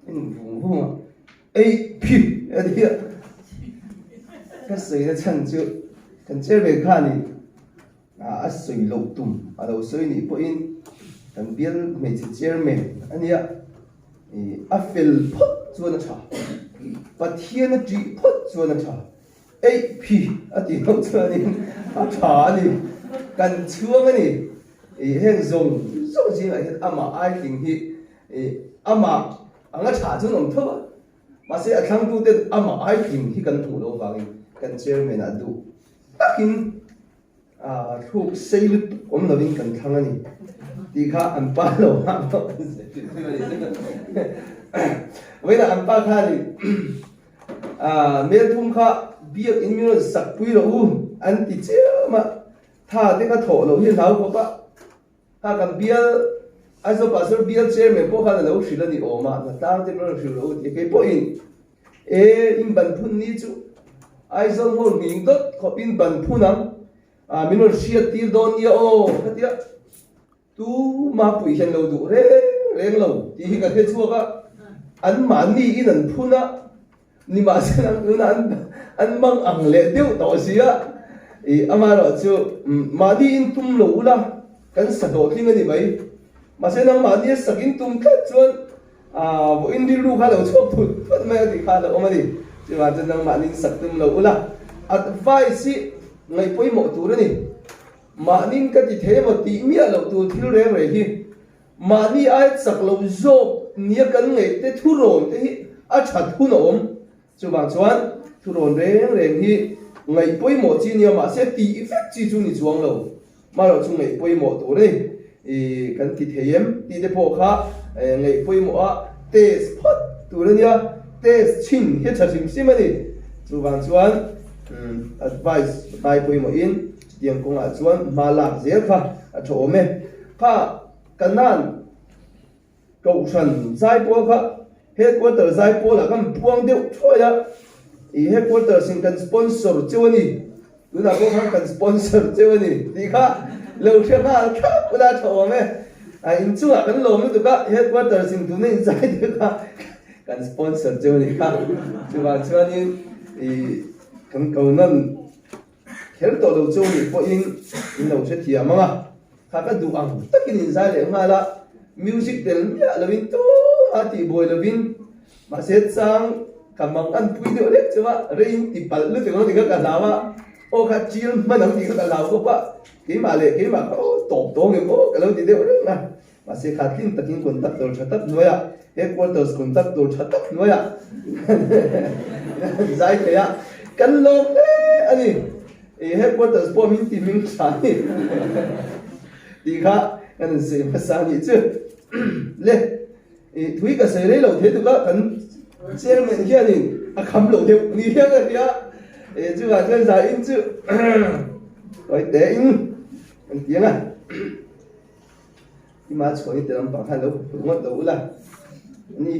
in vùng vùng ấy phi ở đây cái sợi nó chân chữ cần chơi về khăn này sợi lục tùm đầu sợi này có in cần biết mấy chiếc chơi mềm anh nhá phil phốt cho nó chả và thiên nó chỉ phốt cho nó chả ấy phi thì nó cho nên chả đi cần chuông cái này hiện dùng gì lại hiện ai tình hi anh ấy trả cho nó thưa mà sẽ thằng tu tên ai tình hi cần thủ đâu vào cần chơi mình là đủ takin thuộc xây lứt cũng là bên cần thằng này thì khá anh ba lâu ham đó vậy là anh ba khá thì mấy thùng khá biết in như là sặc quý rồi anh thì chứ mà thà thế cái thổ lâu hiện nào có ba cần biết anh số bà số biết chơi mình có khá là lâu xí là đi ôm mà tao thì nó xí lâu thì cái point in bản phun ní chú ai dân ngồi mình tốt có pin bản phun lắm mình nói chuyện tiêu đồn nhiều cái tiếc tu mà bùi hiện lâu đủ rèn lâu thì cái thế chúa cả anh mà đi in bản phun á nhưng mà sẽ anh mang ăn lệ tiêu tao xí á mà rồi chú mà đi in tum lâu là cái sạch đồ thì người này mà sẽ năng mà đi sạch in tum khát chuan bộ in đi lu khá là chốt thụt phát mấy thì khá là ôm đi chứ mà chân năng mà đi sạch tum lâu là advice ngày cuối mỗi tuổi đó nè mà nín cái gì thế mà tí mía lâu tuổi thiếu rèn rồi hi mà ní ai sạc lâu dốt nia cần ngày te thu rồn te hi chặt thu nổm chứ bằng chuan thu rồn rèn hi ngày cuối mỗi chi nia mà sẽ tí effect chi chu ni chuang lâu mà rồi chung ngày cuối mỗi tuổi đấy cần thì thế em tí để phô khá ngày cuối mỗi test phát tuổi đó nia test chin hết chặt chim xí mà đi chứ bằng chuan advice bài bồi mỗi in tiếng công chuan mà làm dễ pha chỗ mẹ pha cần nan cầu sần giải búa pha headquarter giải búa là cái buông điệu thôi á headquarter xin cần sponsor chưa đi cứ là có cần sponsor chưa đi thì khá lâu chưa khá cũng đã chỗ mẹ in chú là cái lồng nó được á headquarter xin tụi nên giải được khá cần sponsor chưa đi khá chứ mà chưa đi cần cầu nên hiện tại đầu châu thì có in đầu sẽ thiệt mà khác cái đủ ăn tất nhiên sai lệ mà là music đến là vin tu thì boy là vin mà sẽ sang cảm mong ăn quý điều đấy chứ mà rain thì bật lúc thì nó thì cái nào mà ô khát chiên mà nó thì cái nào cũng vậy cái mà lệ cái mà có tổ người có cái lâu thì đều đấy mà sẽ khát tin tất nhiên quân tắc đồ chặt tắc nuôi à headquarters quân tắc đồ chặt tắc nuôi à giải thế à cần lông đấy anh ấy headquarters po min ti min sai thì khác anh sẽ phát sang gì chứ lệ thúy cả sợi đấy lâu thế tụi các cần xem mình kia thì khăm lâu thế đi kia cái kia chứ là chân dài in chứ rồi để in tiếng à nhưng mà chỗ này thì làm bằng hai lâu đúng không lâu làนี่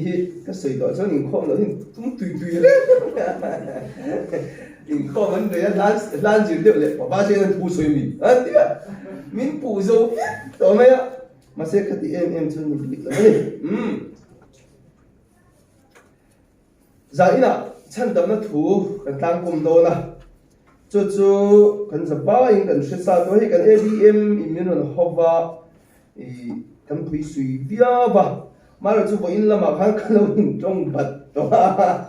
ก็สวยต่อช่วงนี้ข้อเราที่ตุ้มตุยเลยนี่ข้อมันเลยล้านจีเดียวเลยป้าป้าเชื่อผู้สวยมีที่ว่ามินผู้สวยต่อไหมอ่ะมาเสกที่ช่วงนี้บิ๊กเลยใจน่ะฉันทำนั่นถูกกันตั้งกลุ่มโดนะจู่ๆกันจะป้าเองกันศึกษาตัวให้กัน ADM อิมิโนนฮอบว่ากันผู้สวยเบียบะmà rồi chú phải in là mà khang khang lâu trong bật đó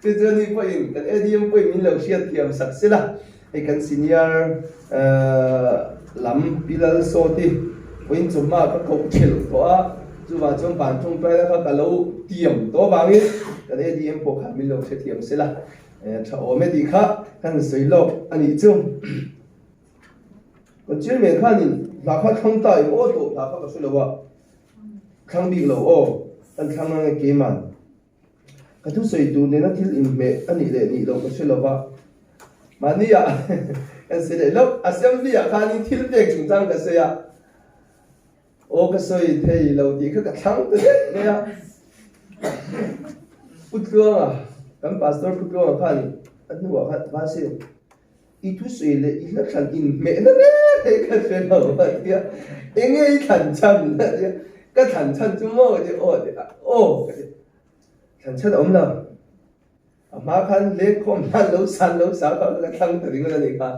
chứ chưa đi phải in cái ADM phải in lâu xuyên thì sạch sẽ là hay cái senior lắm bilal so thì phải in chúng mà các cậu chịu đó chú vào trong bàn trong tay là các lâu tiệm đó vào ấy cái ADM phải khang in lâu sẽ tiệm sẽ là cháu mấy đi khác cái sấy lâu anh ấy chung còn chuyện mình khang in là khang không tay ô tô là khang cái sấy lâu khang bị lâu ô anh khang năng cái mà cái thứ sấy tu nên nó thiếu in mẹ anh ấy để lâu cái sấy lâu vào mà ní à anh sẽ để lâu assembly à khang in thiếu việc chúng ta cái sấy à ô cái sấy thì lâu thì cái khang thế này à bút gương à cái pastor bút gương à khang anh nói khang phát hiện ít thứ sấy là ít là khang in mẹ nó đấy cái sấy lâu vậy thì anh ấy thành chân cái thành chân chúng mơ thì ô thành chất ống lờ mà khăn lê khom khăn lâu sáng khăn cái thằng tự nhiên là gì cả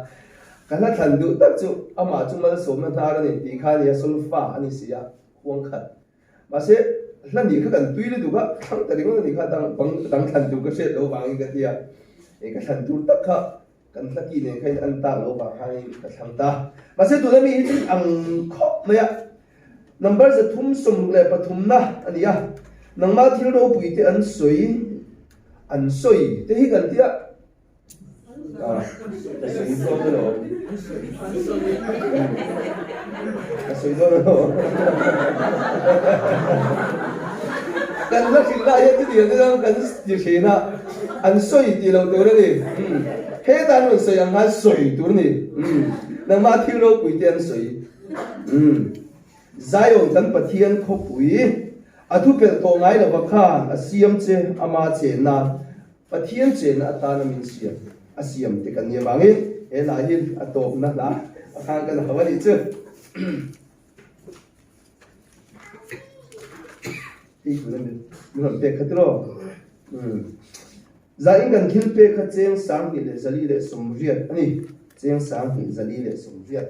cái là thành đủ tất chu mà chúng ta số mà ta này thì khai này sulfa anh xí à huang khăn mà sẽ là gì cái cần tùy lên đủ cả thằng tự nhiên là gì cả đang thành đủ cái sẽ đâu bằng cái gì à cái thành đủ tất cả cần tất kỳ này cái anh ta đâu bằng hai cái thằng ta mà sẽ tụi nó bị cái ăn khóc này à number sẽ thum sum lệ bắt thum na anh à nang ma thiếu đâu bụi thì ăn sôi thế hi cần tiếc sôi do đó rồi sôi do đó rồi cần nó chỉ là những cái điều đó cần điều gì na ăn sôi thì lâu tuổi đấy hết tan rồi sôi ăn sôi tuổi này nang ma thiếu đâu bụi thì ăn sôi giải ông cần bắt thiên khóc bụi thu pel to ngai lo bakha asiam che ama che na pathian che na ta na min siam asiam te kan ye mangi e la hin atop na la khang kan hawali che ti ku min pe khatro za in kan khil pe kha cheng sang hi le zali le som riat ani cheng sang hi zali le som riat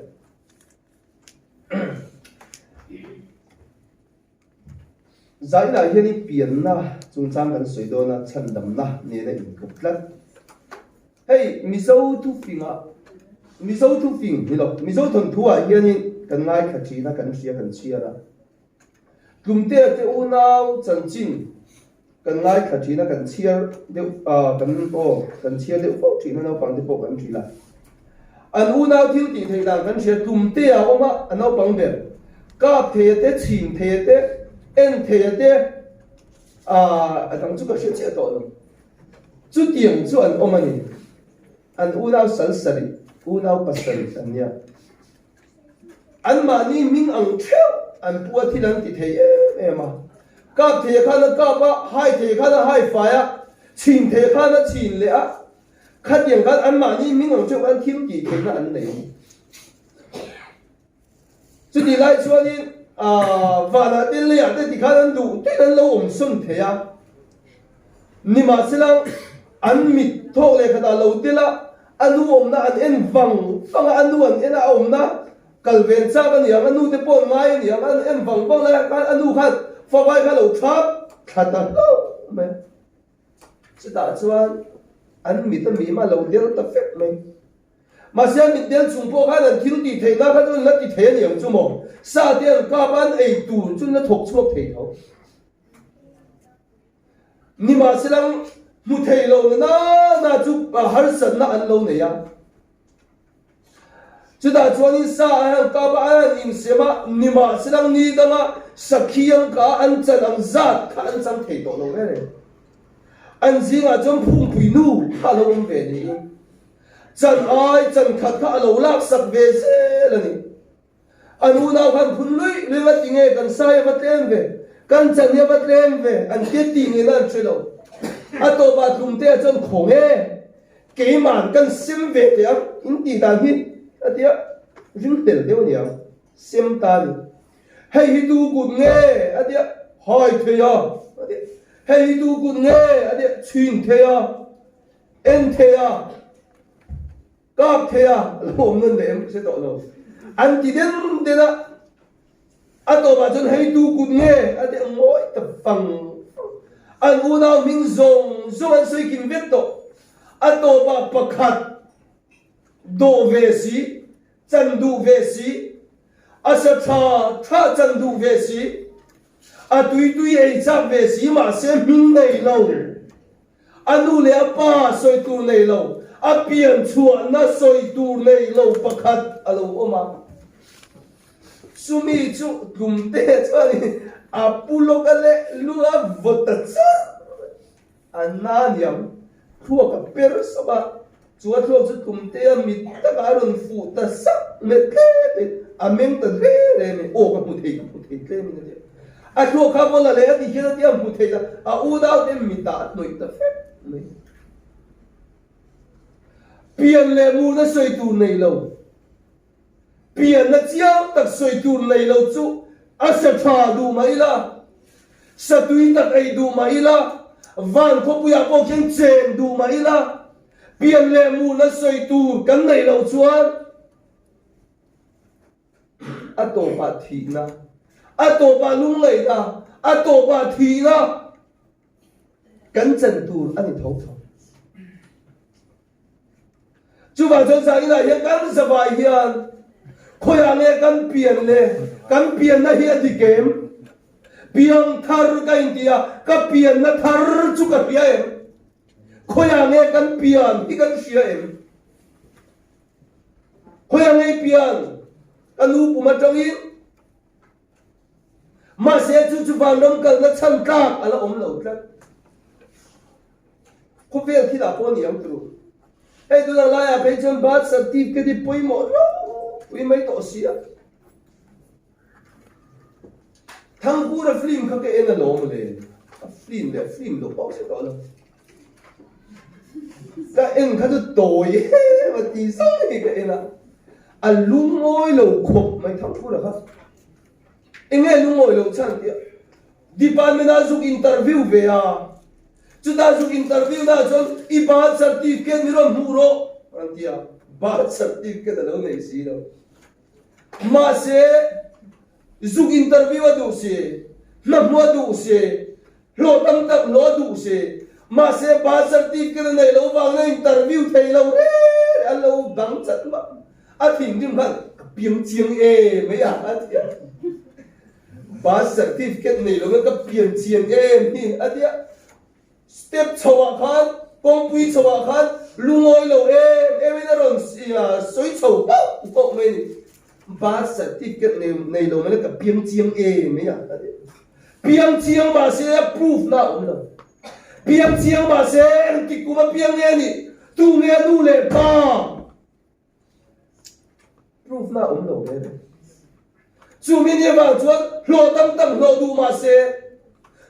giải là hiện nay biển na chúng ta cần soi đó na chân đầm na nè này cục lát hey miso thu phim à miso thu phim đi lo miso thuần thu à hiện nay cần ngay khát chi na cần chia ra cùng te unao chân chín cần ngay khát chi na cần chia đều cần chia đều phổ chi na nó bằng đều phổ cần chi là anh unao thiếu thì thầy là cần chia cùng te à ông á anh nó bằng biệt cáp thề te chín thề te en thế thế thằng chú có chuyện gì đó chú điểm chú anh ôm anh u nào sẵn sàng u nào bắt sẵn anh nhá anh mà ni mình ăn theo anh bua thì anh thì thế em mà cáp thế khá là cáp á hai thế khá là hai phải á chín thế khá là chín lệ á khát điểm khát anh mà ni mình ăn theo anh thiếu gì thế là anh này chú đi lại chú anh và là tên lệ tên thì khá là đủ tên là lâu ổn xuân thế à nhưng mà sẽ là anh mít thôi lệ khá là lâu tên là anh nu ổn na anh en vang anh nu anh en ổn na cần về cha cái niệm anh nu thế bọn ngay niệm anh en vang là anh nu khát pha vai khá lâu tháp khát tận đâu mẹ sẽ đã cho anh mít tâm mít mà lâu tên tập phép mình mà xem mình đến trung bộ cái là thiếu đi thấy na cái đó là đi thấy nhiều chứ mà sa tiền các bạn ấy tụ chúng nó thuộc chuộc thấy thôi nhưng mà xem một thấy lâu na chụp har sân na ăn lâu này à chúng ta cho nên sa các bạn im xem mà nhưng mà xem ni đó mà sakhiang cả ăn chân ăn zat cả ăn chân thấy lâu này ăn gì mà trong phun bụi nu cả lâu về đi chân ai chân khát cả lâu lạc sắc về thế là này anh u nào khăn phun lưỡi vật tiếng nghe cần sai vật em về cần chân nghe vật em về anh tiết tiếng nghe là chơi đâu anh tổ bà thùng tê chân khổ nghe cái màn cần xem về thế anh đi đàn hít anh tiếc dính tiền tiêu nhiều xem tan hay hít tu cụt nghe anh tiếc hỏi thế à hay hít tu cụt nghe anh tiếc chuyên thế à em thế à cáp thế à lộn lên để em sẽ tội rồi anh chỉ đến đây đó anh tôi bảo chân hay tu cụt nghe anh thì mỗi tập bằng anh u nào mình dùng anh xây kinh viết tổ anh tôi bảo bậc hạt đồ về xí chân đủ về xí anh sẽ thà chân đủ về xí anh tuy ấy chắc về xí mà sẽ mình này lâu anh u lẽ ba soi tu này lâu anh biển chuột nó soi tu này lâu bậc hạt anh lâu ôm sumi chu gumte chani apulo kale lua votatsa ananiam thua ka per soba chua thua chu gumte mi ta garun fu ta sak me te ameng ta re me o ka muthei te mi ne a thua ka bola le di hira ti am muthei da a u da te mi ta noi ta fe me pian le mu na soi tu nei lo biển là chiang tắc soi tuôn này lâu chú, à sẽ thà đủ mấy la, sẽ tùy tắc ấy đủ mấy la, van ko puya ko khen chen du mai la pian le mu na soi tu kan nei lo chuan ato pa thi na ato pa lung lei na ato pa thi na kan chen tu ani thau thau chu ba chon sa ina ya kan sa ba hian khoya le kan pian na hi ati kem piang thar ka india ka pian na thar chu ka pia em khoya le kan pian hi kan sia em khoya le pian kan lu pu ma tang in ma se chu chu van dom kal na chan ka ala om lo tlat ko vel thi da ko ni am tru ei tu la ya pe chon bat certificate di poi mo poi mai to sia thang pu ra film kha ke en lo mo le film lo pau se to lo ka en kha tu to ye ma ti so ni ke en a lung oi lo khop mai thang pu ra kha en ngai lung oi lo chan ti department a zuk interview ve a chu da zuk interview da chon I bat certificate ni ron mu ro an tia bat certificate lo nei si lo ma se zuk interview adu se na mu adu se lo tam tak lo adu se ma se ba certificate nei lo wang na interview thei lo re alo bang chat ma a thing dim ban piang chiang e me ya a tia ba certificate nei lo ka piang chiang e ni a tia step chawa khan kong pui chawa khan lungoi lo em na ron soi chau po me ni ba certificate nei lo me ka piang chiang e me ya piang chiang ba se proof na om lo piang chiang ba se en ki kuma piang ne ni tu ne du le ba proof na om lo me chu mi ne ba chuan lo tam lo du ma se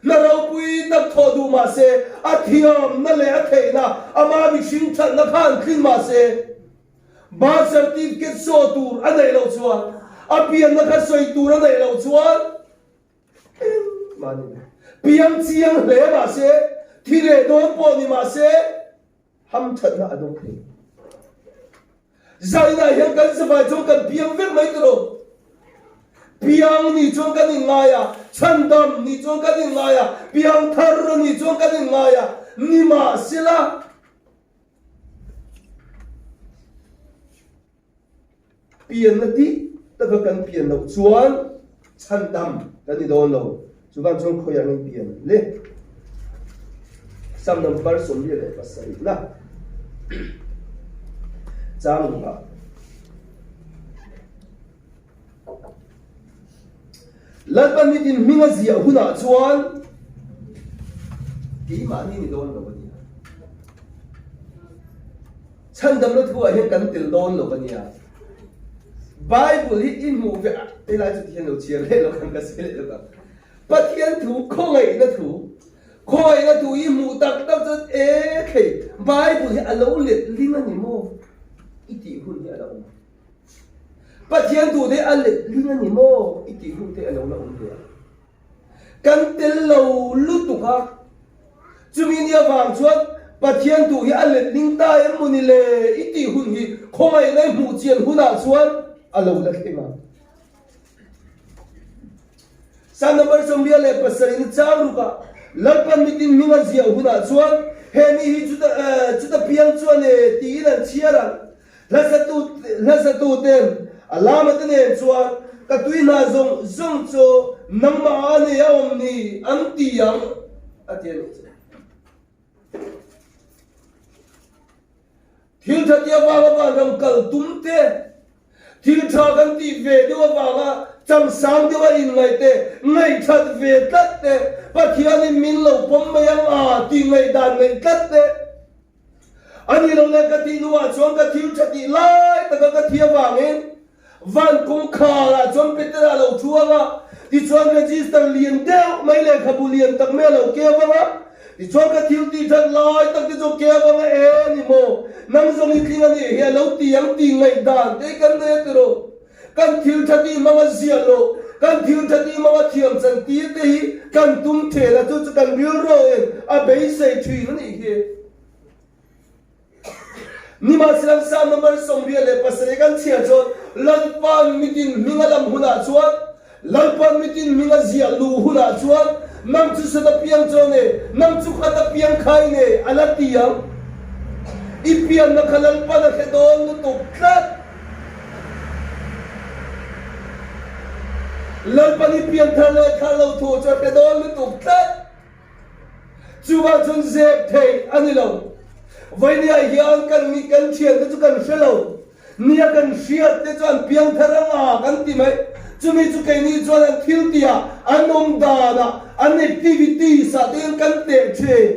na rau pui tak tho du ma se a thiam na le a thei na ama bi sing chat na khan khin ma se ba certificate so tur a nei lo chuan a pian na kha soi tur a nei lo chuan mani piang chiang le ma se thi le don po ni ma se ham chat na adong thei zai na hian kan sa ba chong kan piang vek mai tro piang ni chong ka ni ngaya chandam ni chong ka ni ngaya piang thar ni chong ka ni ngaya ni ma sila pian na ti ta ka kan pian lo chuan chandam ka ni don lo chu ban chong khoya ni pian le sam number som le le pasai na chang ba lalpan mitin minga zia huna chuan ki ma ni don lo bania chandam lo thu a hian kan til don lo bania bible hi in mu ve te la chu thian lo chiar le lo kan ka se le lo ka pathian thu khoi na thu I mu tak tak chat e khei bible hi alo let linga ni mo iti hun hi alo pathian tu de al linga ni mo iti hu te alo na unde kan tel lo lu tu kha chumi ni awang chuan pathian tu hi al ling ta em muni le iti hun hi khomai nei mu chian huna chuan alo la khema sa number sombia le pasarin chang ruka lalpan mitin minga zia huna chuan he ni hi chuta piang chuan e ti lan chiaran la sa tu ten alama tene chuan ka tuina zong cho namma ane yaom ni anti yang atien thil thatia ba ram kal tumte thil tha kan ti ve de ba cham sang de in ngai te ngai that ve tat te pathian min lo pom mayang a ti ngai dan ngai tat te ani lo le ka ti nuwa chuan ka thil thati lai ta ka thia wangin van kong khala chon petra lo chuanga ti chuan register lian deu mai le khabu lian tak me lo ke wanga ti chuan ka thil ti that lai tak ti jo ke wanga e ni mo nang zong ni thinga ni he lo ti yang ti ngai dan te kan ne tro kan thil thati manga zia lo kan thiu thati ma thiam chan ti te hi kan tum the la chu kan bil ro en a be sei thui ni hi ni ma silang sa number som ria le pasre kan chia cho lalpan mitin mingalam huna chuan lalpan mitin minga zia lu huna chuan nam chu sa da piang cho ne nam chu kha da piang khai ne alatiam ipian na khalal pa na khedon nu tu khat lalpan ipian thale khalo thu cho khedon nu tu khat chuwa chun zep thei anilo vậy này hiện cần mi cần thiền cái chú cần xe lâu nia cần siết cái chú ăn piang thara ngà cần tìm ấy chú mi chú cái ni chú ăn thiếu tia ăn nôm đà na ăn activity sa tiền cần tệ chế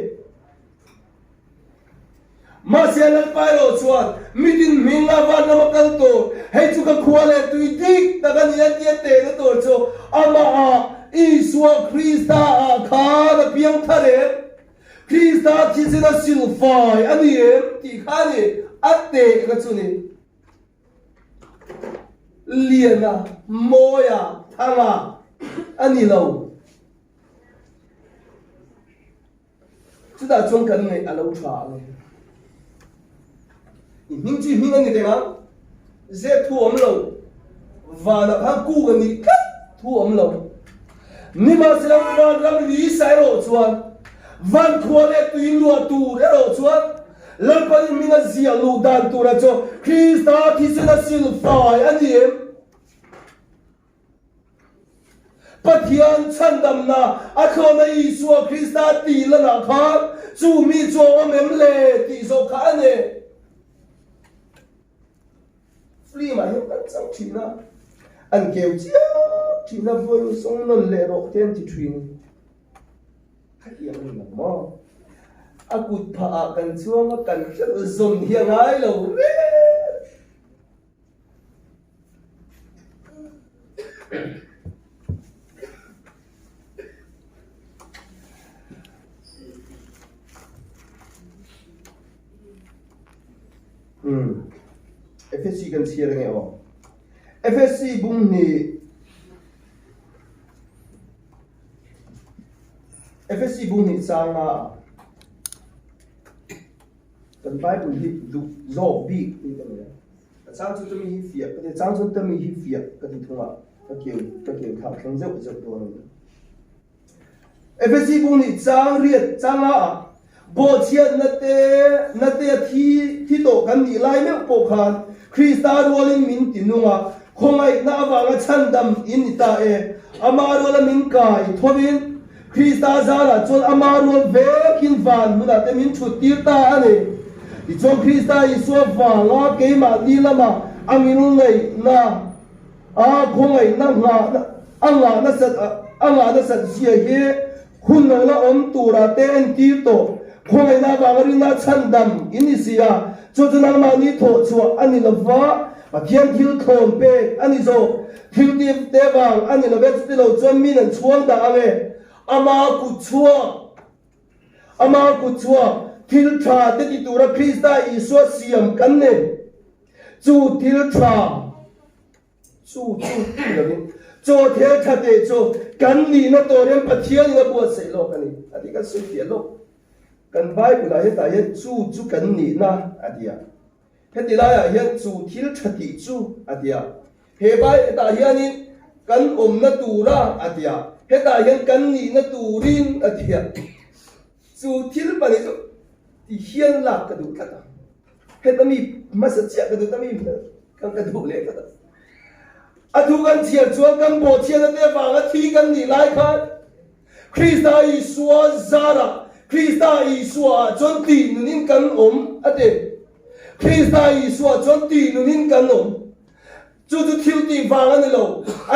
mà xe lần phải rồi chú ăn mi tin mình là van nam cần tổ hay chú cái khoa lệ tùy thích ta cần nhận tiền tệ nó tổ chú ama Isua Christa khá là piang thare Krista kisina silfai ani em ti khani atte ka chuni liana moya thanga ani lo chuda chung kan ngai alo tha le hing chi hing ani de ma ze thu om lo va na ha ku ga ni kat thu om lo ni ma silang va ram li sai ro chuan van khuale tuin lua tu re ro chuan lalpan minga zia lu dan tu ra cho Krista kisina silfai ani em pathian chandam na akhona Isua Krista ti la na kha chu mi cho mem le ti so kha ne free ma hem kan chang thina an keu chia thina voi song non le ro ten ti thrin yang mo akut pa kan chuang kan zon hiang ai lo FSC kan chia nge o FSC bung ni FSC bung ni changa kan Bible hi du zo bi ni ta ne chang chu mi hi fia ka chang chu ta mi hi fia ka ti thunga ka ke kha khang zo zo to ni FSC bung ni chang riat changa bo chiat na te thi to kan ni lai me po khan Krista rolin min tinunga khongai na awanga chandam in ta e amaro min kai thobin Krista zara chon amaro vekin van muna te min chutir ta ane i chon Krista Isua wanga ke ma ni lama angin ngai na a khongai na nga anga na sat sia he khunno la om tura te en ti to khongai na wangari na chandam inisia chojana ma ni tho chu ani lova pathian thil khom pe ani zo thil ti te bang ani lo bet ti lo chon min an chuang da ave ama ku chua thil tha te ti tura Krista Isua siam kan ne chu thil tha chu thil tha te chu kan ni na to rem pathian na bu se lo kan ni ati ka su ti lo kan Bible la he ta he chu kan ni na adia he ti la ya he chu thil tha ti chu adia he bai ta hian ni kan om na tura adia he ta hian kan ni na turin adia chu thil pa ni chu ti hian la ka du ka ta he ta mi masa chia ka du ta mi kan ka du le ka ta atu kan chia chuan kan bo chia na te wa ga thi kan ni lai khan Krista Isua zara Krista Isua chon ti nunin kan om ate Krista Isua chon ti nunin kan om chu thil ti wang an lo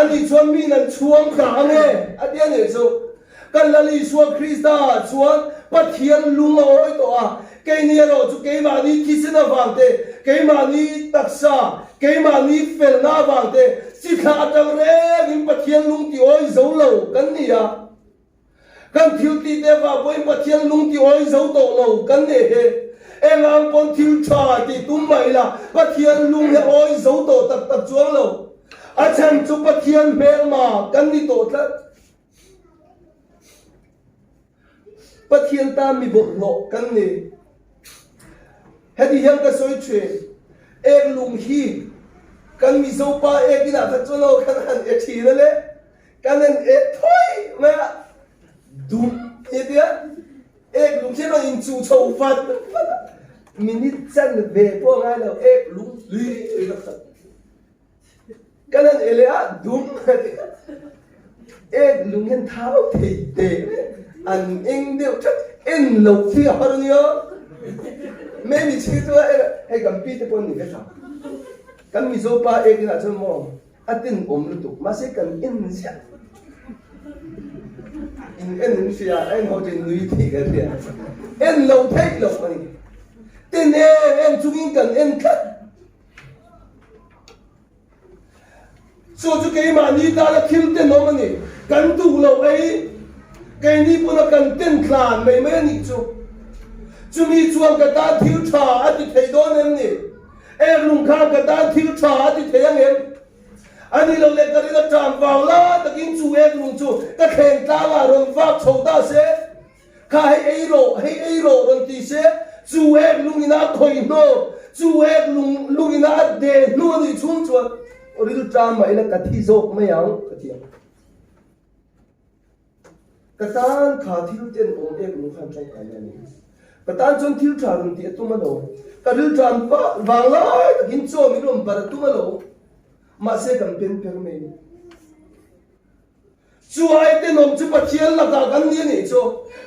ani chon mi nan chuang ka nge ate ne so kan la Isua Krista chuan pathian lung oi to a ke ni ro chu ke ma ni kisina wang te ke ma ni taksa ke ma ni fel na wang te si kha tang re nim pathian lung ti oi zo lo kan ni a kan thil ti te wa boin pathian lung ti oi zo to lo kan ne he engang pon thil tha ti tum mai la pathian lung he oi zo to tak chuang lo Achan chu pathian mel ma kan ni to tla pathian ta mi bo lo kan ni hedi hiam ka soi thwe ek lung hi kan mi zo pa ek ina ka chono kan han e thi le kan en e thoi ma dum e dia ek lung che no in chu chou fat minit chan ve po nga lo ek lung li la khat kan en ele a dum ek lung hen thao thei te an eng deu chat en lo thi har ni yo me mi chi to e gam pi te pon ni ka kan mi zo pa ek ina chon mo atin om lu tu ma se kan en sia in en sia en ho jin nui thi ka sia en lo thei lo ma ni ten en chu in kan en khat so chu ke ma ni ta la khil te no ma ni kan tu lo ai ke ni pu na kan ten klan mai mai ni chu mi chuang ka ta thiu tha ati thei don em ni e lung kha ka ta thiu tha ati thei ang em ani lo le ka ri la tram vào la takin chu e lung chu ka khen ta la ron va chou ta se ka hei ei ro ron ti se chu e lung ina khoi no chu e lung ina de no ni chung chuan ori lu tram mai la ka thi zo mai yang ka ti ka tan kha thiu ten om e lung khan chai ka ni ka tan chon thiu tha ron ti tu ma lo ka ri tram pa wang lai takin cho mi rom par tu ma lo ma se kan pen per me chu ai te nom chu pathian la ka kan ni ni cho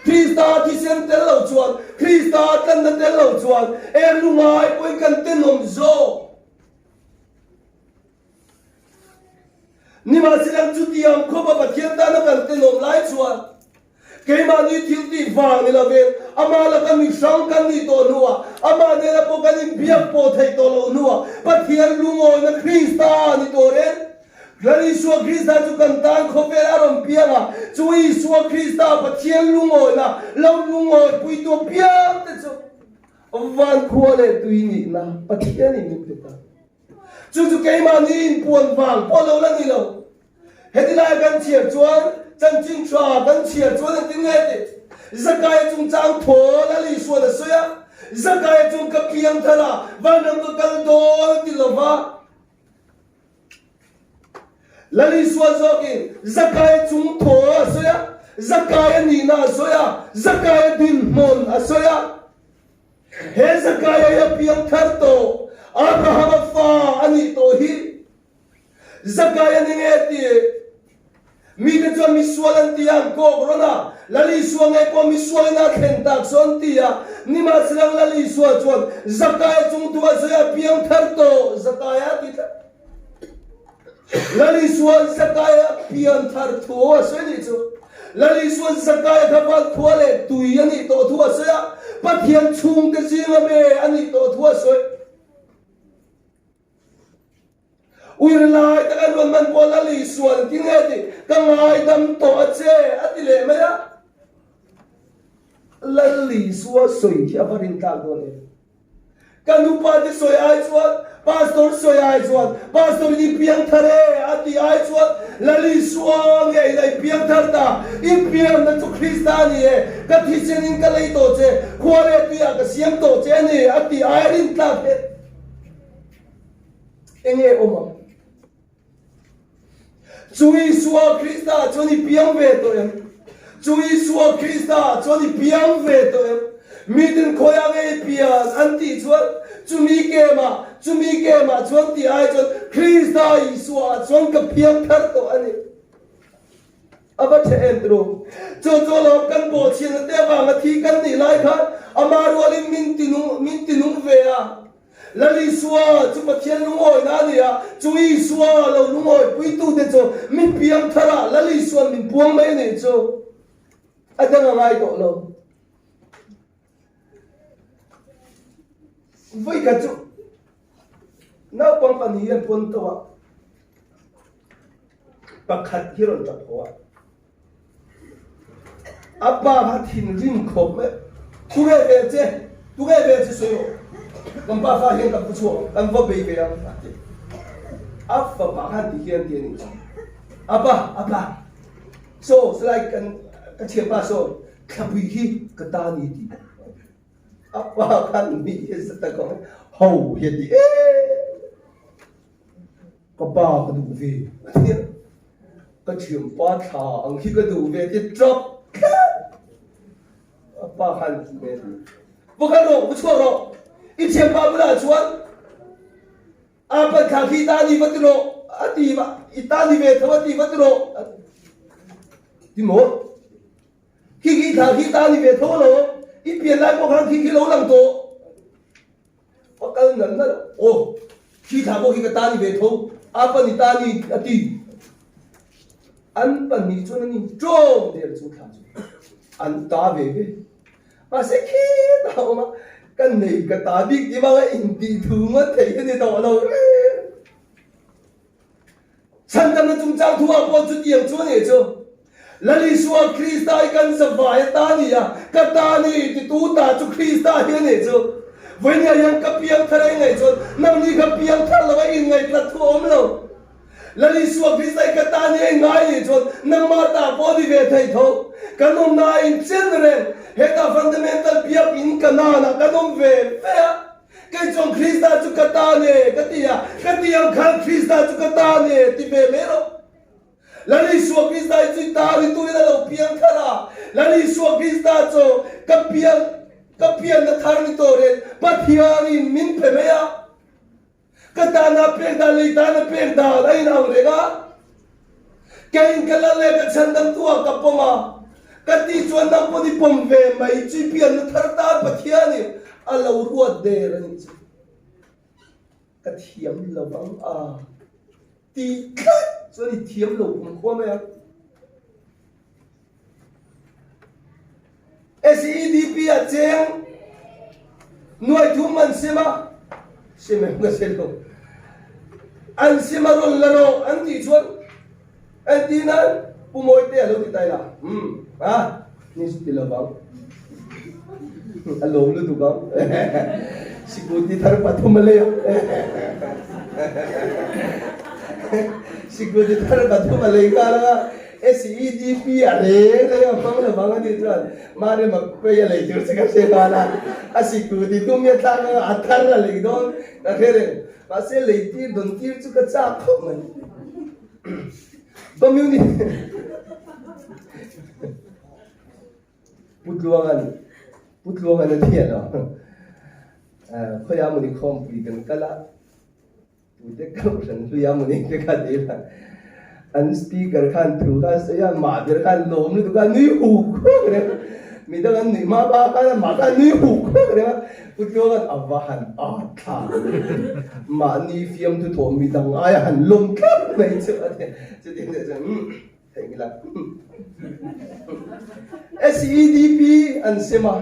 Krista thi sen tel lo chuan Krista tan na tel lo chuan e lu ngai poi kan te nom zo ni ma se lang chu tiam kho ba pathian ta na kan te nom lai chuan ke ma ni thil ti wang ni la ve ama la kan mi sang kan ni to nuwa ama ne la po kan ni biak po thei to lo nuwa pathian lu ngo na Krista ni to re Lali suwa Krista chu kan tan kho ve la rom pia ma chu i suwa Krista pathian lu ngo na lo lu ngo pui to pia te chu van kho le tui ni na pathian ni ni te ta chu ke ma ni puan wang po lo la ni lo heti la kan chia chuan chân chính trà vẫn chia chuan là tiếng nghe thì zakai chung chang tho la li suan da soya zakai chung ka piang thala van nam ka kal do ti lova la li suan zo ki zakai chung tho soya zakai ni na soya zakai din mon soya he zakai ya piang thar to abraham fa ani to hi zakai ni nghe ti mi ke chuan mi sualan tiang ko corona lali suang ai ko mi sualna khen tak son tia ni ma srang lali suwa chuan zakai chung tua soya piang thar to zakaya ti lali suan zakaya piang thar tho so ni chu lali suan zakaya thapal thuale tui ani to thua soya pathian chung ke jinga me ani to thua soi uir lai ta kan ron man bola li suan ti nge ti ka ngai dam to che ati le me ya la li suwa soi ti avarin ta do le kan u pa ti soi ai chuan pastor soi ai chuan pastor ni piang thare ati ai chuan la li suwa nge lai piang thar ta i piang na chu Kristani e ka thi chen in ka lei to che khore ti a ka siam to che ni ati ai rin ta he enge oma Chui suwa Krista choni piang ve to em Chui suwa Krista choni piang ve to em midin khoyang e pian anti chuan chumi ke ma chuan ti ai chuan Krista i suwa chuan ka piang thar to ani aba the endro cho lo kan bo chin te wa ma thi kan ni lai kha amaru ali min tinung ve a lali suwa chu pathian lungoi na nia chui suwa lo lungoi pui tu te cho min piang thara lali suwa min puang mai ni cho adanga ngai to lo voi ka chu na pang pan hian pon to wa pakhat hiron ta phawa abba hathin rim khop me tu ge che soyo kan ba fa hian ka pu chuo kan va bei be am fa ti apa bahan dihian dia ni apa so selai kan keciapa so kabihi ketani di apa kan ni setakong hau hian di kaba kadu ve keciapa tha ang hi kadu ve di drop apa kan ve bukan lo betul lo 1000巴不拉穿。阿不卡皮打你不得咯，阿弟吧，一打你别他妈弟不得咯，弟么？去卡皮打你别头咯，一边来我看去老人多，我跟人了哦，去卡不去个打你别头，阿不你打你阿弟，安不你做你中的做卡住，安打别别，把谁去到嘛？ cái này cái ta biết gì bao in đi thường mất thấy cái này đó đâu chân tâm nó chúng ta thu hợp bao nhiêu tiền cho này chứ là lý do Christa cần sập vải ta này à cái ta này thì tu ta cho Christa hiện này chứ với nhà yang cái piang thay này chứ năm nay cái piang thay là vậy in ngày là thu ôm đâu là lý do Christa cái ta này ngay này chứ năm mà ta bao đi về thầy thôi cái nôm na in chân rồi hết fundamental piak in kanana kanom ve cái trong Christa chu katane cái tiang khang Christa chu katane ti ve mero la li suwa Christa chu ta ri tu na lo piang khara la li suwa Christa chu ka piang na thar ni to re pathiang in min phe me ya katana pe da li ta na pe da lai na re ga kain kala le ka chandam tu ka poma cái tí chuẩn năm có đi bom về mấy chi biển nó thar ta bát thiên này à lâu ruột đề ra những cái thiếm là vắng à tí khát cho đi thiếm lâu cũng khó mẹ SEDP à chém nuôi thú mình xem em cái xem đâu anh xem rồi là rồi anh tí chuẩn anh tí nè pumoi te lo ti tai la ni su ti lo bang alo lu tu bang sikuti thar pathum le sikuti thar pathum le ka la SEDP are le bang le bang ni tran ma re ma pe ya le jur se ka se ba la sikuti tu me tha na athar la le don ta khere ma se le ti don ti chu ka cha khom man community putluangan na dia no khoya muni khom pi kan kala pude kausan luya muni ke ka de la an speaker khan thu ka se ya ma der khan lom ni ka ni hu ko re mi da ni ma ba ka ma ka ni hu ko re putluangan awahan a tha ma ni fiam tu tho mi dang ai han lom ka mai chu ate chu de thầy là SEDP an sema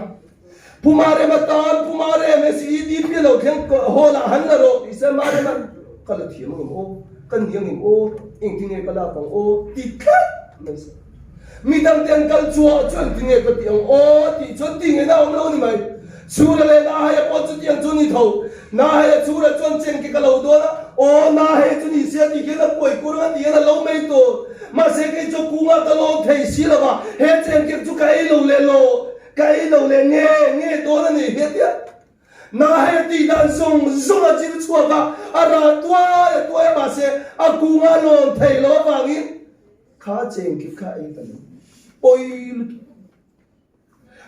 pumare matan pumare SEDP lo khen hola han la ro isamare man kala thiam ngom o kan niang ngom o ingtinge kala pang o tikha mi dang ten kal chua chun tinge ko tiang o ti chun tinge na om lo ni mai chura le na ha ya po chu tiang chu ni tho na ha ya chura chun chen ki kala do na o na ha chu ni se ti ke na poi kur na ti na lo mai to mà sẽ cái chỗ cũ mà tao lo thấy xí là mà hết trên cái chỗ cái lâu lên nghe đó là này hết á na hết đi đàn sông là chỉ chua cả à ra tua mà sẽ à cũ mà lo thấy lo vàng ý khá trên cái khá ấy tao ôi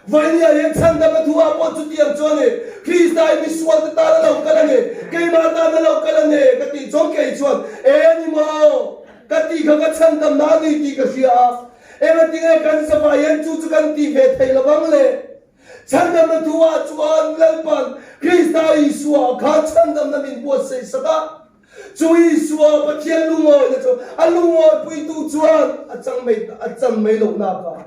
vậy thì anh sang đó mà thua bao nhiêu tiền cho này khi sai bị suốt ta là lâu cái này cái mà ta là lâu cái này cái gì trong cái chuyện em mà cái tí không có chân tâm nào đi tí cái gì à em tí nghe cần sắp phải em chú cần tí về thầy là vắng lệ chân tâm là thua chuan lên bàn Christa Isua khá chân tâm là mình buat say sa ka chú Isua bắt thiên lu ngồi là chú anh lu ngồi bùi tu chuan chẳng mấy lâu nào cả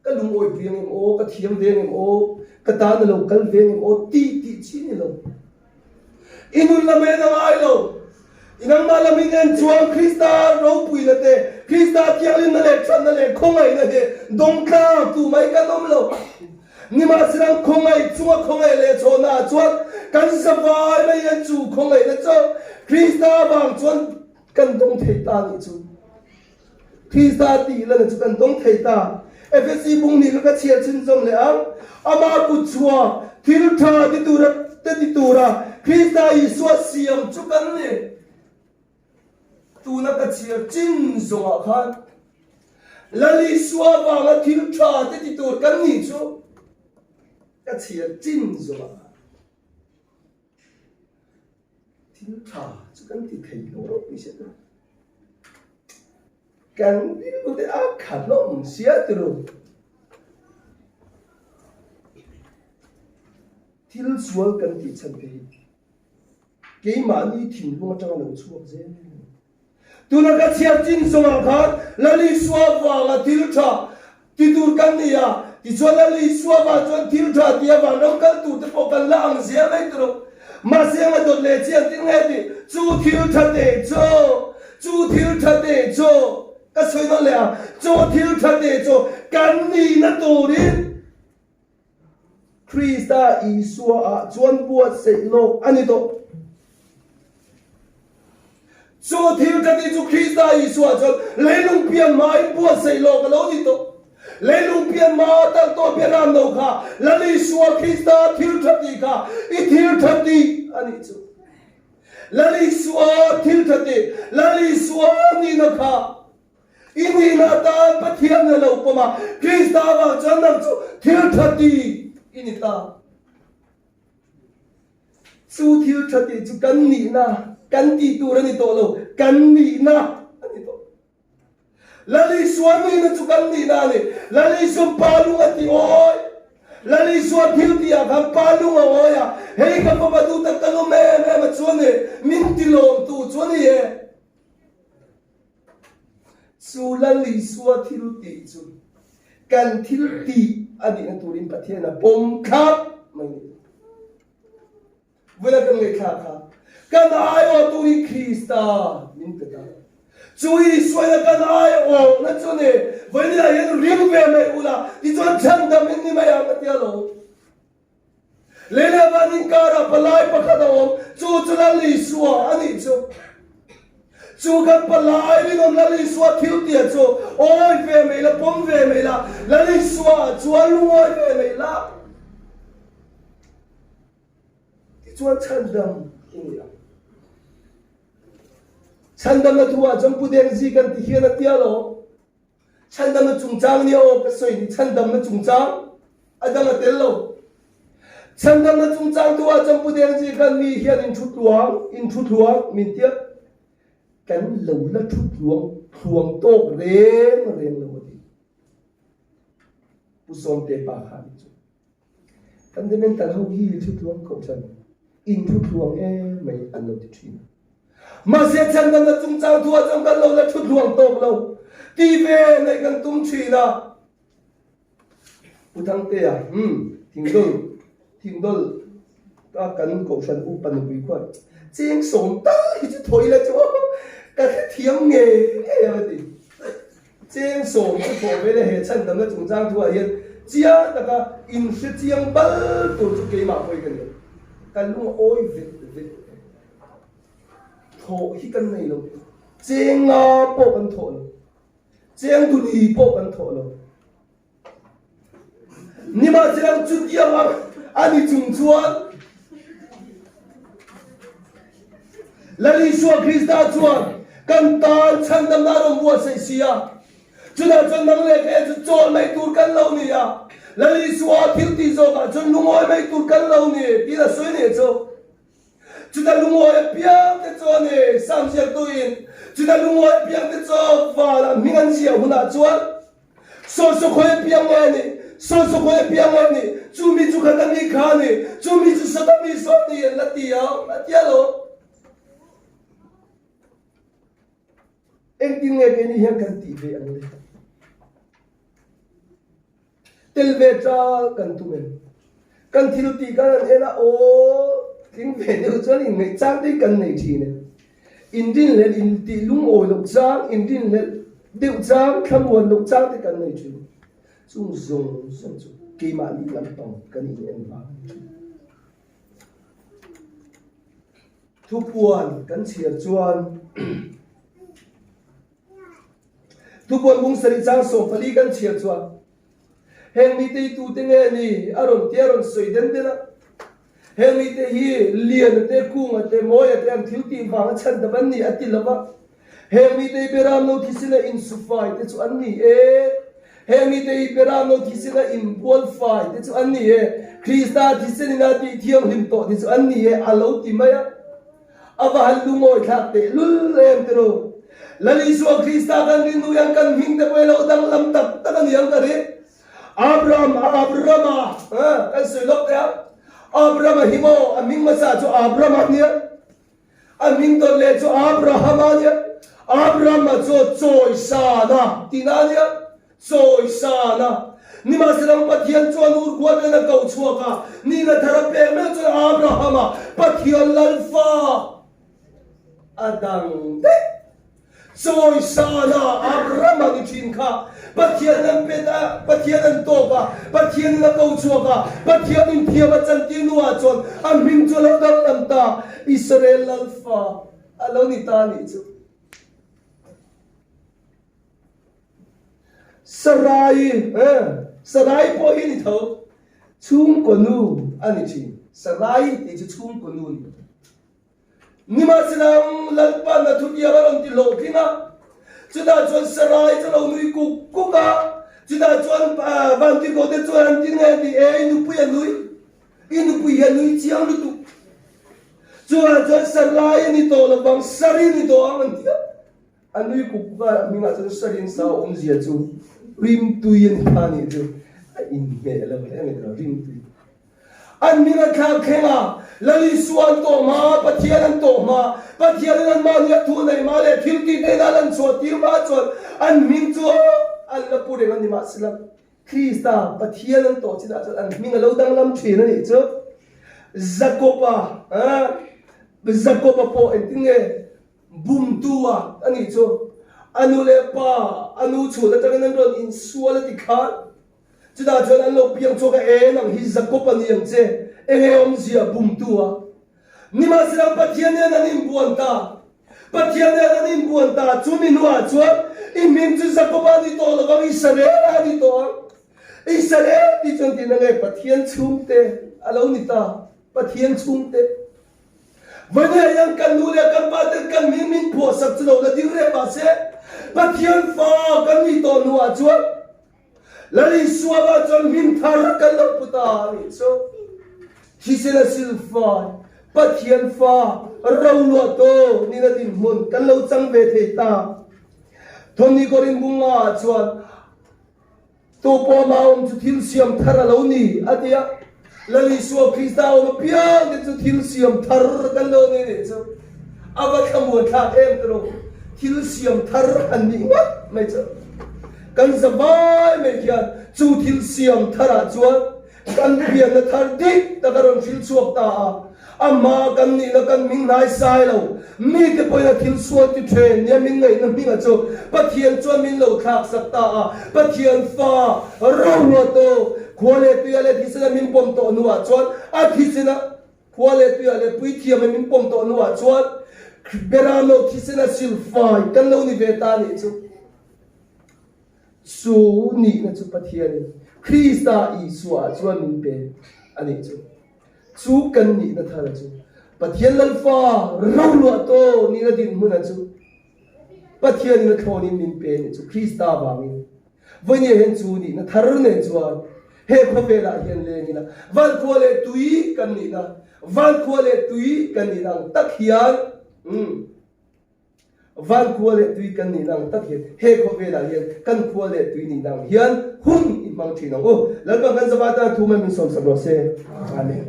cái lu ngồi viên em ô cái thiêm viên em ô cái ta là lâu cái viên em ô tí chi này lâu inun là mấy năm ai lâu inang malamin ang chuang Christa ro pui na te Christa tiang lin na le chan na le khong ai na he dong ka tu mai ka nom lo ni ma sirang khongai chunga khongai le chona chuan kan savai mai yan chu khongai le cho Krista bang chuan kan dong thei ta ni chu Krista ti la chu kan dong thei ta FSC bung ni ka chia chin jom le ang ama ku chua thil tha ti tura Krista Isua siam chu kan ne tu na ka chia chin zonga khan lali suwa ba nga thil tha ti tur kan ni chu ka chia chin zonga thil tha chu kan ti thei lo ni se kan đi có thể áp khả lộn xía từ rồi thì lúc xuống cần thì chân cái mà đi thỉnh luôn trong lòng chuột dễ tu nó cái chiếc chín sông hàng khác là đi xóa vào là thì lúc trả thì tu cần gì à thì cho là đi xóa vào cho thì lúc trả thì vào nó cần tu thì có cần làm gì vậy từ rồi mà xem mà đột lệ chiếc tiếng nghe thì chú thì lúc trả để cho chú thì lúc trả để cho cái suy nó là cho thiếu thật để cho cái gì nó tổ đi Krista Isua à chuẩn buat xây lô anh đó cho thiếu thật để cho Krista Isua cho lấy lùng biển mai buat xây lô cái lỗ gì đó lấy lùng biển mà tăng to biển làm đâu cả là lấy Isua Krista thiếu thật gì cả ít thiếu thật đi anh đó là lấy Isua thiếu thật đi là lấy Isua ni nó cả ini nata pathiam na lo pama Krista ba chanam chu thil thati ini ta chu thil thati chu kan ni na kan ti tu ra ni to lo kan ni na ani to lali swami na chu kan ni na ni lali so palu ati oi lali so thil ti a kan palu oi ya hei ka pa du ta ka lo me ma chu ne min ti lo tu chu ni ye chu lali suwa thil ti chu kan thil ti ani na turin pathian na pom khap mai vela kan le kha kan ai o turi Krista min ta chui soya kan ai o na chu ne vela yan ring ve me ula ti chuan chan da min ni ma ya patia lo lele banin kara palai pakha da om chu lali suwa ani chu chú gần palai đi nôm lali xua thiếu tiền chú ôi về mày là bom về mày là lali xua chú luôn ôi về mày là thì chú chân đầm chân đầm là thua trong bút đen gì cần thì hiện là tiếc lo chân đầm là trung trang nhiều cái sợi chân đầm là trung trang anh đang là tiền lo chân đầm là trung trang thua trong bút đen gì cần thì hiện in chút luang mình tiếc kan lo la thuang tok reng lo di pusom te pa khan chu kan de men tal ho hi thu thuang ko chan in thu thuang mai an lo ti thin ma se chan na chung chang thua chang kan lo la thu thuang tok lo ti ve nei kan tum thi na utang te a thing dol ta kan ko san u pan bui khat cheng som ta hi chu thoi la chu cái thiếm nghề hay là gì trên sổ cái phổ với hệ chân tấm nó chúng trang thua hiện chia là cái in sự chiang bal tổ chức cái mà thôi cái lúc ôi về thổ khi cái này luôn trên bộ căn thổ luôn trên tụi đi bộ căn thổ luôn nhưng mà chỉ làm chút yêu mà anh đi trùng chuan là đi xua Krista chuan kan tan chan dam na rom bua sei sia chuna chon nang le ke chon mai tur kan lo ni ya lali suwa thil ti zo ka chon lungoi mai tur kan lo ni ti la soi ni cho chuna lungoi piang te cho ni sam sia tu in chuna lungoi piang te cho va la mingan sia huna chuan so khoi piang ma ni so khoi piang ma ni chu mi chu kha ni kha ni chu mi chu sa ta mi so ni la ti ya lo em tin nghe cái này hiện cần tỷ về anh đấy tel về cho cần tụi mình cần thiếu tỷ cần em là ô tiếng về điều cho nên người trang đấy cần này chỉ này in tin lên in tỷ lung ôi lục trang in tin lên điều trang tham nguồn lục trang thì cần này chỉ chung dùng kỳ mà đi làm tòng cái này em vào thu buồn cái chia chuan thu buồn bung sari trang sổ phali cái chia chuan heng mi te tu te nge ni aron te aron soi den de na heng mi te hi lian te kung te moya te an thil ti wang chan da ban ni atilama heng mi te beram no thisina in sufai te chu an ni e heng mi te beram no thisina in bol fai te chu an ni e Krista thisina ti thiam lim to te chu an ni e alo ti maya ava halu moi thak te lul em te ro lali so Krista kan rin nu yang kan hing te pelo dang lam tak ta kan yang ka re Abraham kan soi lok te Abraham himo aming masa cho Abraham nia aming to le cho Abraham nia Abraham cho choi sana tinania choi sana ni ma serang pathian chuan ur kwa na kau chua ka ni na thara pe me cho Abraham pathian lalfa adang de choi sana Abraham ni thin kha pathian an peta pathian an to ka pathian na kau chua ka pathian in thia ba chan ti nuwa chon aming cho lo dang lam ta Israel lalfa alo ni ta ni chu Sarai po ini tho chung konu ani chi Sarai ti chung konu ni ma sinang lalpa na thuya barang ti lo kina chuda chuan Sarai chalo nui ku ka chuda chuan van ti ko te chuan ti nge ti e nu pu ya nui chiang lu tu chuan Sarai ni to la bang sari ni to ang ti anui ku ka mi ma chuan sarin sa zia chu rim tuyen pani chu in me la me rim tu an mi na khang khenga lali suan to ma pathian to ma pathian an ma ya thu nei ma le thil ti te na lan so ti ma chon an min chu an la pu de ni ma silam Krista pathian to chi da an mi nga lo dang lam thi na ni chu Zakopa po entinge bum tua ani chu anu le pa anu chu la tang nang ron in suala ti kha chuda chuan an lo piang chu ka e nang hi Zakopa ni yang che enge om zia bum tua ni ma siram pathian ne na nim buan ta pathian ne na nim buan ta chu min wa chuan in min chu Zakopa ni to lo ka Israel ani to Israel ti chon ti na ngai pathian chung te alo ni ta pathian chung te Vanya yang kan nule kan baten kan min po sak chulo la dire ba se pathian fa kan ni to nuwa chuan lali suwa chon min thar kan lo puta ni so hisena silfa pathian fa rawlo to ni na din mun kan lo chang ve the ta thoni korin bunga chuan to po ma om chu thil siam thara lo ni atia lali suwa Krista om piang ni chu thil siam thar kan lo ni so ava khamwa tha em tro thil siam thar an ni wat mai chu kan zabai me kian chu thil siam thara chuan kan pian na thar dik ta karon thil chuak ta amma kan ni na kan ming nai sai lo mi te poi na thil suat ti thlen ya min ngai na minga chu pathian chuan min lo thak sak ta pathian fa ro to khole tu ya le thisena min pom to nuwa chuan a thisena khole tu ya le pui thiam min pom to nuwa chuan berano thisena silfai kan lo ni ve ta ni chu su ni na chu pathian ni Krista Isua chuan min pe ani chu kan ni na thara chu pathian lalfa rawlo to ni na din mun chu pathian na thoni min pe ni chu Krista ba mi vanye hen chu ni na thar ne chuan he phapela hian le ni na van khole tui kan ni na van khole tui kan ni na tak hian van khole tui kan ni na tak hian he phapela hian kan khole tui ni na hian hun imang thina o lalpa kan zabata thu ma min som sabro se amen